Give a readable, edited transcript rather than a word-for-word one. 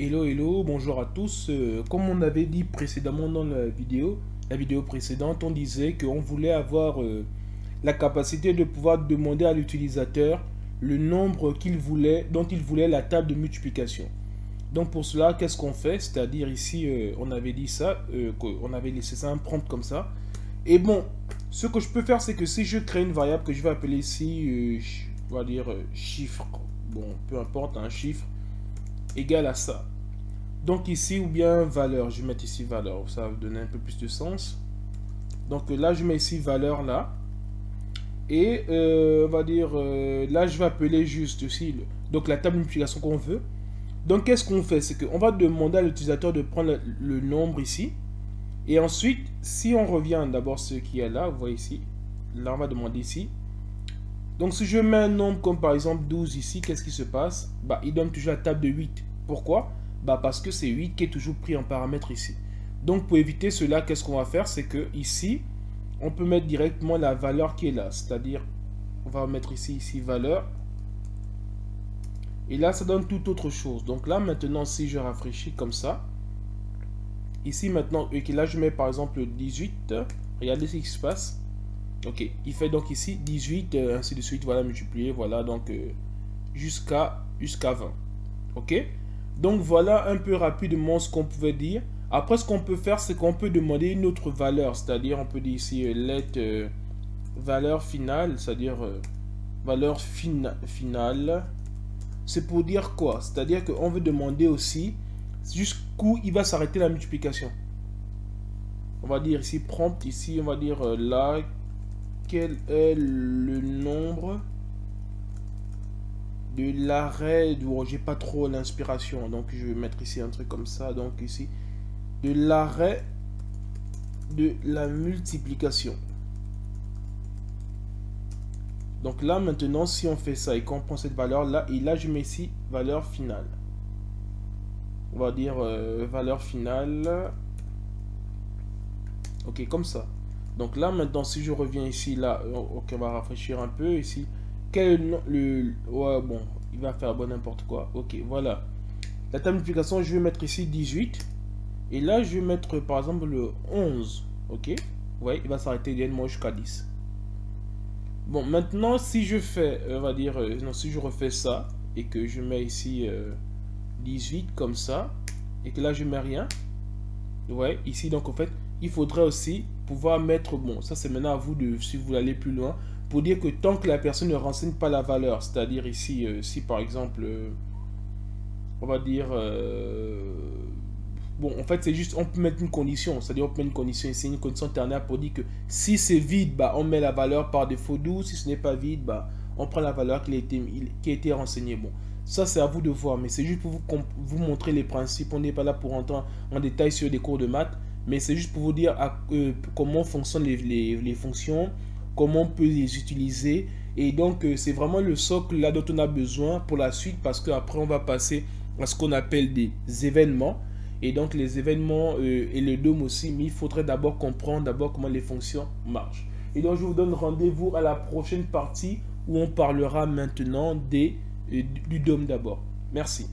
Hello, bonjour à tous. Comme on avait dit précédemment dans la vidéo précédente, on disait qu'on voulait avoir la capacité de pouvoir demander à l'utilisateur le nombre qu'il voulait, dont il voulait la table de multiplication. Donc pour cela, qu'est-ce qu'on fait? C'est-à-dire ici, on avait dit ça, qu'on avait laissé ça un prompt comme ça. Et bon, ce que je peux faire, c'est que si je crée une variable que je vais appeler ici, on va dire chiffre, bon, peu importe, un chiffre, égal à ça. Donc ici, ou bien valeur, je vais mettre ici valeur, ça va donner un peu plus de sens. Donc là, je mets ici valeur là. Et on va dire, là, je vais appeler juste aussi, donc la table de multiplication qu'on veut. Donc qu'est-ce qu'on fait? C'est qu'on va demander à l'utilisateur de prendre le nombre ici. Et ensuite, si on revient d'abord ce qu'il y a là, vous voyez ici, là on va demander ici. Donc si je mets un nombre comme par exemple 12 ici, qu'est-ce qui se passe? Bah, il donne toujours la table de 8. Pourquoi? Bah, parce que c'est 8 qui est toujours pris en paramètre ici. Donc pour éviter cela, qu'est-ce qu'on va faire? C'est que ici, on peut mettre directement la valeur qui est là. C'est-à-dire, on va mettre ici valeur. Et là, ça donne toute autre chose. Donc là, maintenant, si je rafraîchis comme ça, ici maintenant, et là, je mets par exemple 18. Regardez ce qui se passe. Ok, il fait donc ici 18, ainsi de suite, voilà, multiplié, voilà, donc jusqu'à 20. Ok, donc voilà un peu rapidement ce qu'on pouvait dire. Après, ce qu'on peut faire, c'est qu'on peut demander une autre valeur, c'est-à-dire, on peut dire ici let valeur finale, c'est-à-dire valeur finale. C'est pour dire quoi? C'est-à-dire qu'on veut demander aussi jusqu'où il va s'arrêter la multiplication. On va dire ici prompt, ici on va dire là, quel est le nombre de l'arrêt. Bon, j'ai pas trop l'inspiration, donc je vais mettre ici un truc comme ça. Donc ici, de l'arrêt de la multiplication. Donc là maintenant, si on fait ça et qu'on prend cette valeur là, et là je mets ici valeur finale. On va dire valeur finale. Ok, comme ça. Donc là maintenant, si je reviens ici, là, ok, on va rafraîchir un peu ici. Quel est ouais, bon, il va faire bon n'importe quoi. Ok, voilà. La table de multiplication, je vais mettre ici 18. Et là, je vais mettre par exemple le 11. Ok, ouais, il va s'arrêter également jusqu'à 10. Bon, maintenant, si je fais, on va dire, non, si je refais ça, et que je mets ici 18 comme ça, et que là, je mets rien. Ouais, ici, donc en fait, il faudrait aussi pouvoir mettre, bon, ça c'est maintenant à vous de, si vous voulez aller plus loin, pour dire que tant que la personne ne renseigne pas la valeur, c'est-à-dire ici, si par exemple, on va dire, bon, en fait c'est juste, on peut mettre une condition, c'est-à-dire on peut mettre une condition ici, une condition ternaire pour dire que si c'est vide, bah, on met la valeur par défaut 12, si ce n'est pas vide, bah, on prend la valeur qui a été renseignée. Bon, ça c'est à vous de voir, mais c'est juste pour vous montrer les principes, on n'est pas là pour entrer en détail sur des cours de maths, mais c'est juste pour vous dire comment fonctionnent les fonctions, comment on peut les utiliser. Et donc, c'est vraiment le socle là dont on a besoin pour la suite, parce qu'après, on va passer à ce qu'on appelle des événements. Et donc, les événements et le DOM aussi, mais il faudrait d'abord comprendre comment les fonctions marchent. Et donc, je vous donne rendez-vous à la prochaine partie où on parlera maintenant du DOM d'abord. Merci.